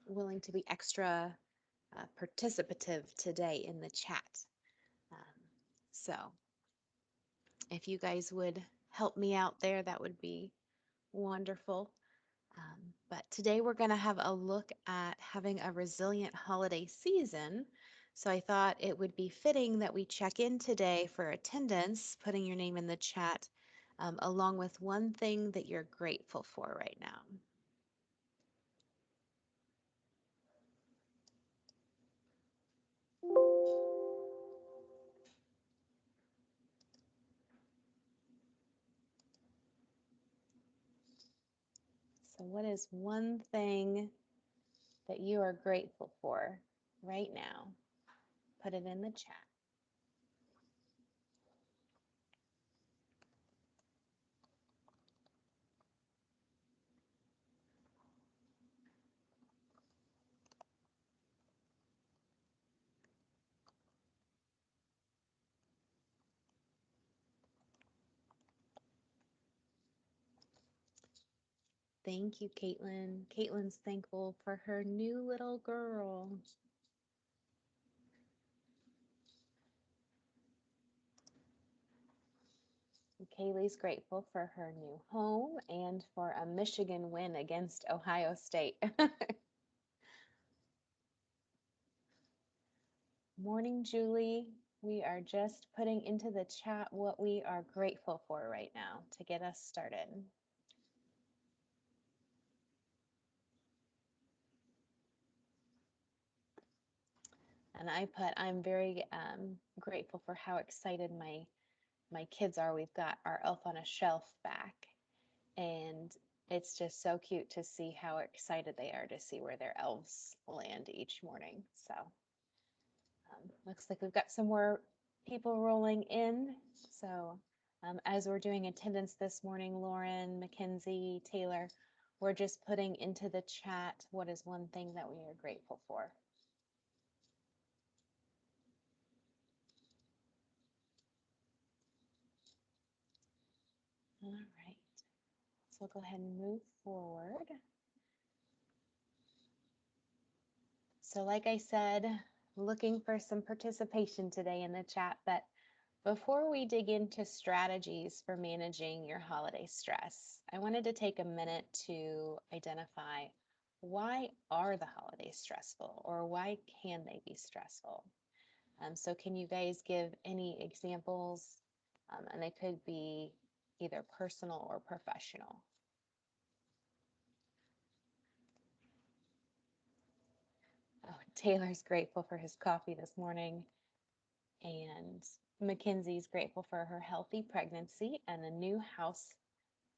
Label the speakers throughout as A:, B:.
A: willing to be extra participative today in the chat. Um, so if you guys would help me out there, that would be wonderful. But today we're going to have a look at having a resilient holiday season. So I thought it would be fitting that we check in today for attendance, putting your name in the chat, along with one thing that you're grateful for right now. So, what is one thing that you are grateful for right now? Put it in the chat. Thank you, Caitlin. Caitlin's thankful for her new little girl. Kaylee's grateful for her new home and for a Michigan win against Ohio State. Morning, Julie. We are just putting into the chat what we are grateful for right now to get us started. And I put, I'm very grateful for how excited my kids are. We've got our Elf on a Shelf back, and it's just so cute to see how excited they are to see where their elves land each morning. So looks like we've got some more people rolling in. So as we're doing attendance this morning, Lauren, Mackenzie, Taylor, we're just putting into the chat what is one thing that we are grateful for. All right, so we'll go ahead and move forward. So like I said, looking for some participation today in the chat, but before we dig into strategies for managing your holiday stress, I wanted to take a minute to identify, why are the holidays stressful, or why can they be stressful? So can you guys give any examples? And they could be either personal or professional. Oh, Taylor's grateful for his coffee this morning. And Mackenzie's grateful for her healthy pregnancy and a new house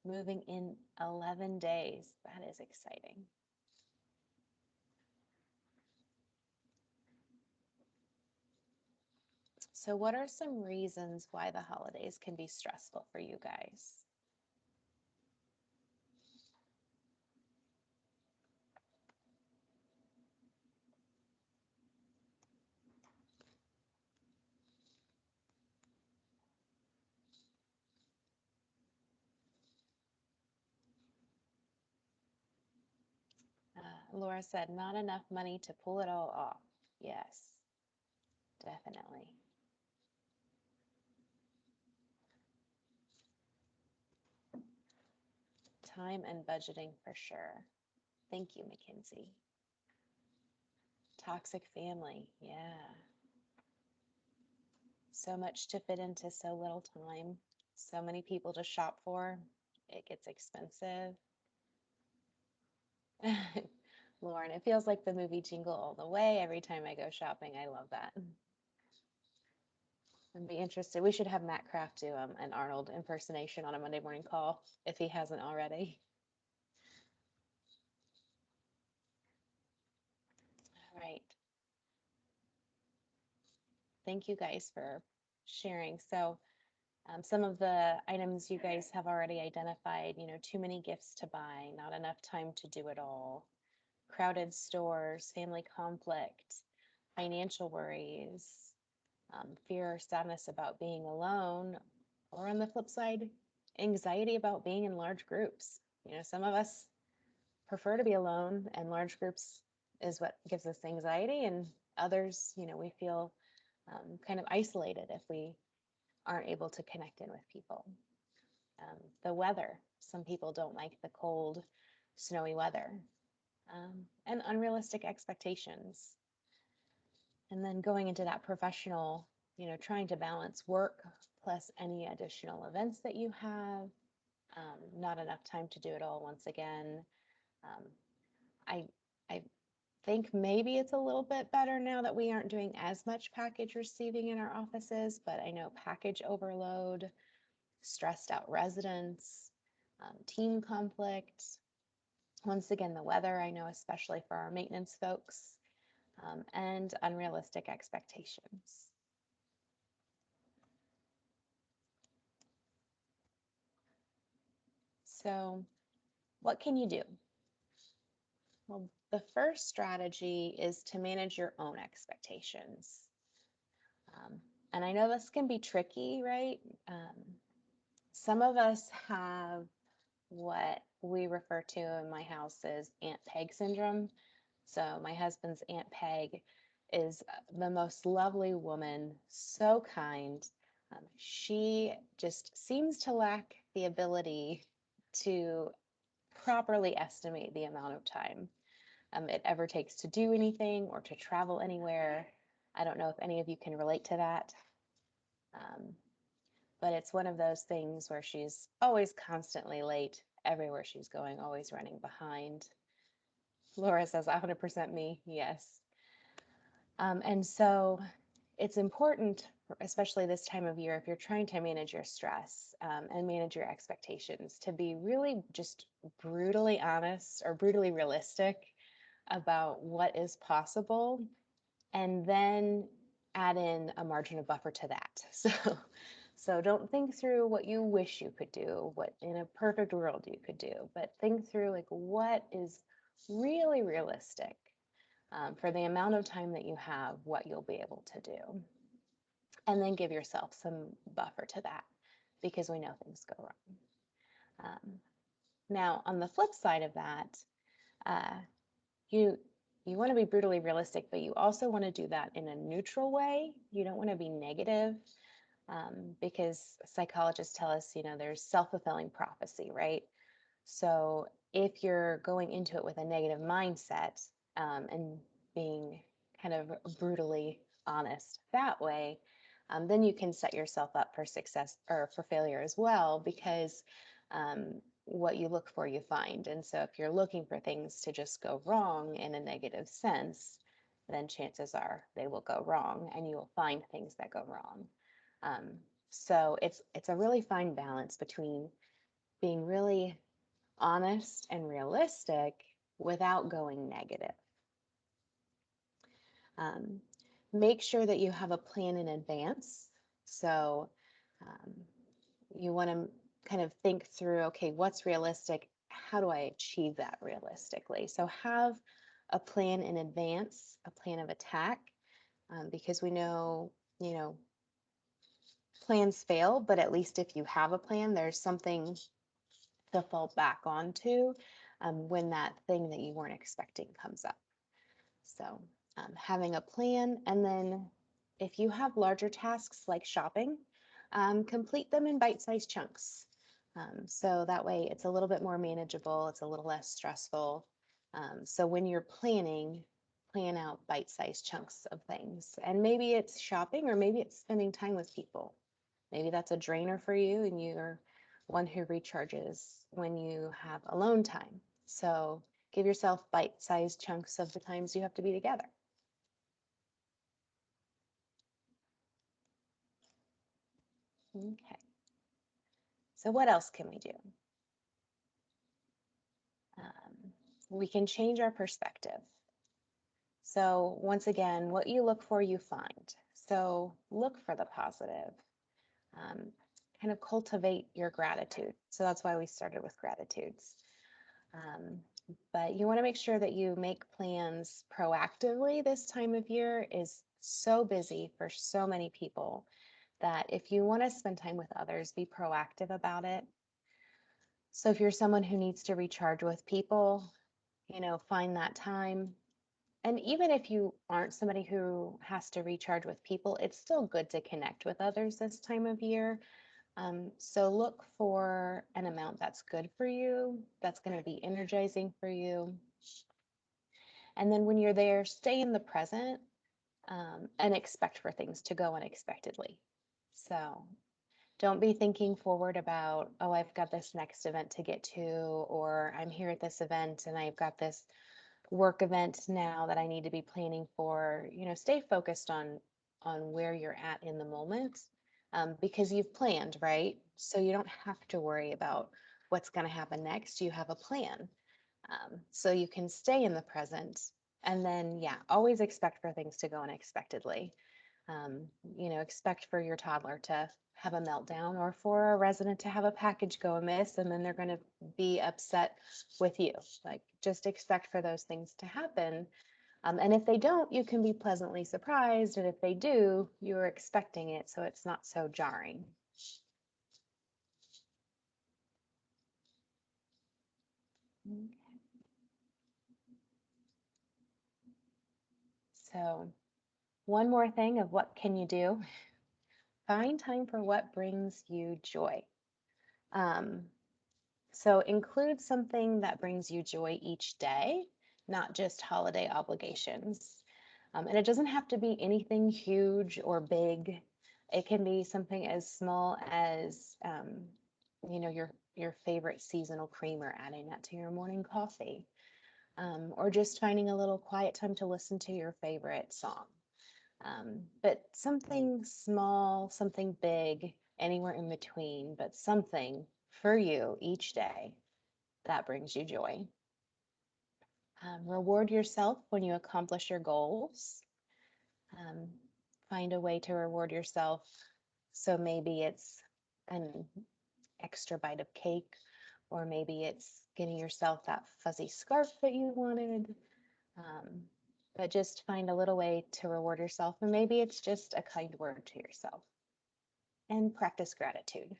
A: moving in 11 days. That is exciting. So what are some reasons why the holidays can be stressful for you guys? Laura said, not enough money to pull it all off. Yes, definitely. Time and budgeting for sure. Thank you, Mackenzie. Toxic family, yeah. So much to fit into so little time. So many people to shop for. It gets expensive. Lauren, it feels like the movie Jingle All the Way every time I go shopping. I love that. I'd be interested. We should have Matt Kraft do an Arnold impersonation on a Monday morning call if he hasn't already. All right. Thank you guys for sharing. So some of the items you guys have already identified, too many gifts to buy, not enough time to do it all, crowded stores, family conflict, financial worries, fear or sadness about being alone, or on the flip side, anxiety about being in large groups. Some of us prefer to be alone, and large groups is what gives us anxiety, and others, we feel kind of isolated if we aren't able to connect in with people. The weather, some people don't like the cold, snowy weather, and unrealistic expectations. And then going into that professional, trying to balance work plus any additional events that you have, not enough time to do it all once again. Um, I, I think maybe it's a little bit better now that we aren't doing as much package receiving in our offices, but I know package overload, stressed out residents, team conflict. Once again, the weather, I know, especially for our maintenance folks, and unrealistic expectations. So, what can you do? Well, the first strategy is to manage your own expectations. And I know this can be tricky, right? Some of us have what we refer to in my house as Aunt Peg syndrome. So, my husband's Aunt Peg is the most lovely woman, so kind. She just seems to lack the ability to properly estimate the amount of time it ever takes to do anything or to travel anywhere. I don't know if any of you can relate to that. Um, but it's one of those things where she's always constantly late everywhere she's going, always running behind. Laura says 100% me. Yes. And so it's important, especially this time of year, if you're trying to manage your stress and manage your expectations, to be really just brutally honest or brutally realistic about what is possible, and then add in a margin of buffer to that. So don't think through what you wish you could do, what in a perfect world you could do, but think through like what is really realistic for the amount of time that you have, what you'll be able to do. And then give yourself some buffer to that because we know things go wrong. Now, on the flip side of that, uh, you you want to be brutally realistic, but you also want to do that in a neutral way. You don't want to be negative because psychologists tell us, there's self-fulfilling prophecy, right? So if you're going into it with a negative mindset and being kind of brutally honest that way, then you can set yourself up for success or for failure as well, because what you look for, you find. And so if you're looking for things to just go wrong in a negative sense, then chances are they will go wrong and you will find things that go wrong. So it's a really fine balance between being really honest and realistic without going negative. Um, Make sure that you have a plan in advance. So um, you want to kind of think through, okay, what's realistic? How do I achieve that realistically? So have a plan in advance, a plan of attack, because we know, plans fail, but at least if you have a plan, there's something to fall back onto when that thing that you weren't expecting comes up. So having a plan, and then if you have larger tasks like shopping, complete them in bite-sized chunks. So that way it's a little bit more manageable, it's a little less stressful. So when you're planning, plan out bite-sized chunks of things. And maybe it's shopping, or maybe it's spending time with people. Maybe that's a drainer for you and you're one who recharges when you have alone time. So give yourself bite-sized chunks of the times you have to be together. Okay. So what else can we do? We can change our perspective. So once again, what you look for, you find. So look for the positive. Um, kind of cultivate your gratitude. So that's why we started with gratitudes. But you want to make sure that you make plans proactively. This time of year is so busy for so many people that if you want to spend time with others, be proactive about it. So if you're someone who needs to recharge with people, find that time. And even if you aren't somebody who has to recharge with people, it's still good to connect with others this time of year. So look for an amount that's good for you, that's going to be energizing for you. And then when you're there, stay in the present, and expect for things to go unexpectedly. So don't be thinking forward about, oh, I've got this next event to get to, or I'm here at this event and I've got this work event now that I need to be planning for. Stay focused on where you're at in the moment, because you've planned, right? So you don't have to worry about what's going to happen next. You have a plan. So you can stay in the present, and then, yeah, always expect for things to go unexpectedly. Expect for your toddler to have a meltdown, or for a resident to have a package go amiss, and then they're going to be upset with you. Like, just expect for those things to happen. And if they don't, you can be pleasantly surprised. And if they do, you're expecting it, so it's not so jarring. So, one more thing of what can you do? Find time for what brings you joy. Um, so include something that brings you joy each day, not just holiday obligations. And it doesn't have to be anything huge or big. It can be something as small as, your favorite seasonal creamer, adding that to your morning coffee, or just finding a little quiet time to listen to your favorite song. But something small, something big, anywhere in between, but something for you each day that brings you joy. Reward yourself when you accomplish your goals. Um, find a way to reward yourself. So maybe it's an extra bite of cake, or maybe it's getting yourself that fuzzy scarf that you wanted. Um, but just find a little way to reward yourself. And maybe it's just a kind word to yourself. And practice gratitude.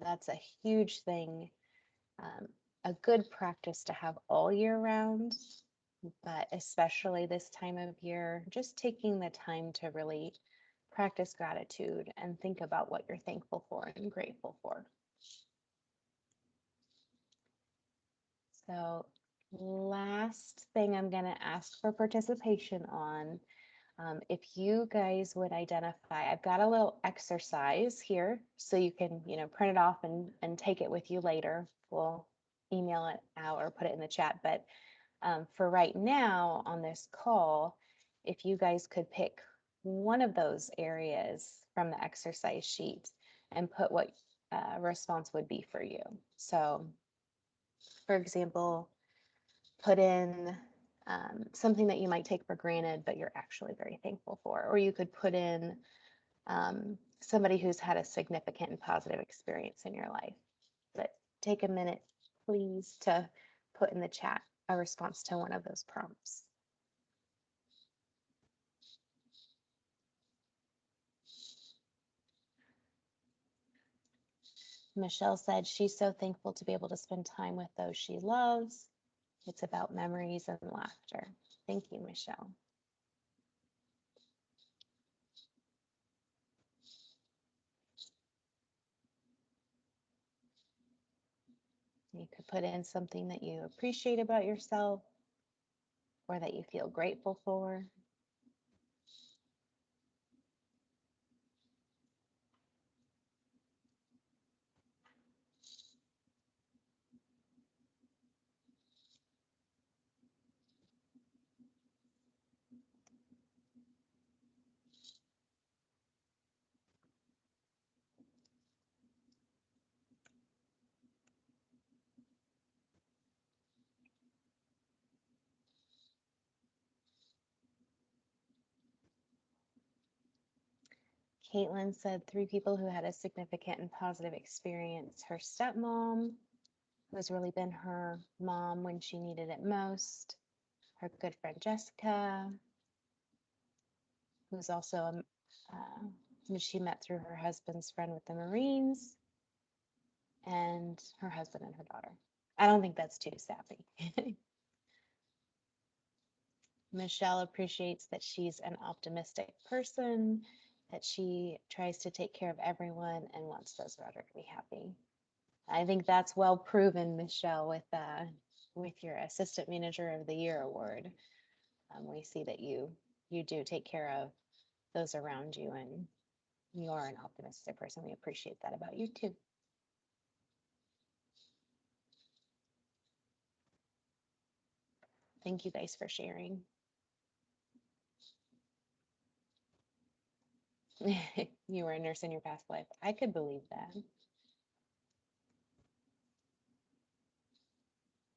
A: That's a huge thing, a good practice to have all year round, but especially this time of year, just taking the time to really practice gratitude and think about what you're thankful for and grateful for. So, last thing I'm going to ask for participation on, if you guys would identify, I've got a little exercise here so you can, print it off and take it with you later. We'll email it out or put it in the chat. But for right now on this call, if you guys could pick one of those areas from the exercise sheet and put what response would be for you. So, for example, put in something that you might take for granted, but you're actually very thankful for. Or you could put in somebody who's had a significant and positive experience in your life. But take a minute, please, to put in the chat a response to one of those prompts. Michelle said she's so thankful to be able to spend time with those she loves. It's about memories and laughter. Thank you, Michelle. You could put in something that you appreciate about yourself or that you feel grateful for. Caitlin said 3 people who had a significant and positive experience. Her stepmom, who's really been her mom when she needed it most. Her good friend Jessica, who's also who she met through her husband's friend with the Marines, and her husband and her daughter. I don't think that's too sappy. Michelle appreciates that she's an optimistic person, that she tries to take care of everyone and wants those around her to be happy. I think that's well proven, Michelle, with your Assistant Manager of the Year award. We see that you do take care of those around you, and you are an optimistic person. We appreciate that about you too. Thank you guys for sharing. You were a nurse in your past life. I could believe that.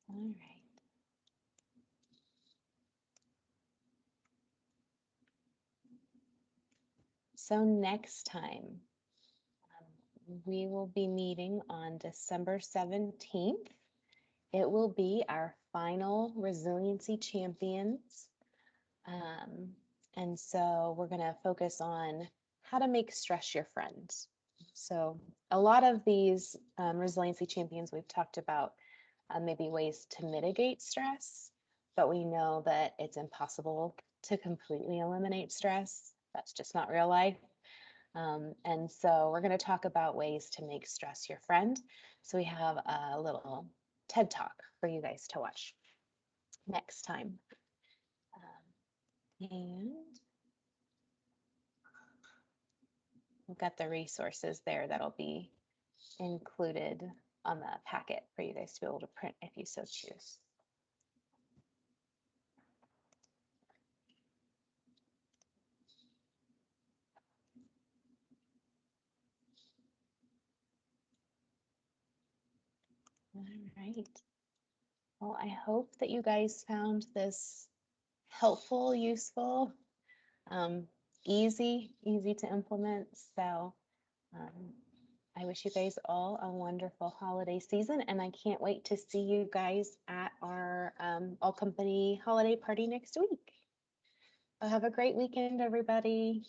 A: All right. So next time, we will be meeting on December 17th. It will be our final Resiliency Champions. Um, and so we're going to focus on how to make stress your friend. So a lot of these Resiliency Champions, we've talked about maybe ways to mitigate stress, but we know that it's impossible to completely eliminate stress. That's just not real life. And so we're going to talk about ways to make stress your friend. So we have a little TED Talk for you guys to watch next time. And we've got the resources there that'll be included on the packet for you guys to be able to print if you so choose. All right. Well, I hope that you guys found this helpful, useful, um, easy to implement. So um, I wish you guys all a wonderful holiday season, and I can't wait to see you guys at our all company holiday party next week. So have a great weekend, everybody.